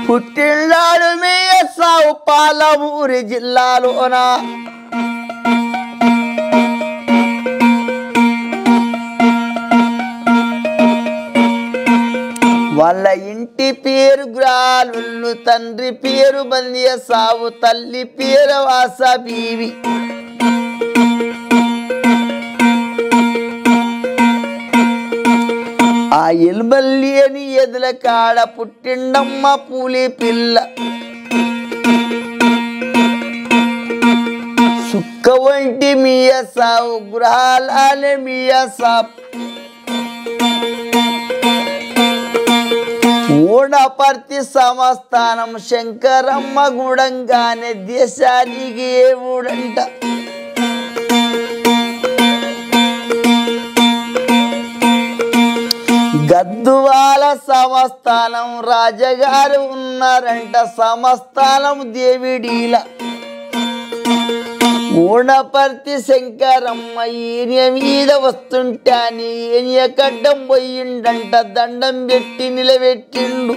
పుట్టినాడు మీ సావు పాలమూరి జిల్లాలోన వాళ్ళ ఇంటి పేరు గ్రాలు తండ్రి పేరు బందియ సావు తల్లి పేరు వాస బీవి ఆ ఎల్బల్లి అని ఎదుల కాడ పుట్టిండమ్మ పూలి పిల్ల సుక్క వంటి మీయ సావు గృహాలనే మీయ సాబ్ ఊడపర్తి సంస్థానం శంకరమ్మ గుడంగానే దేశానికి ఏ ఊడంట గద్దువాల సంస్థానం రాజగారు ఉన్నారంట సంస్థానం దేవిడీల ఊడపర్తి శంకరమ్మ ఈయన మీద వస్తుంటాని ఈయన కడ్డం పోయిండంట దండం పెట్టి నిలబెట్టిండు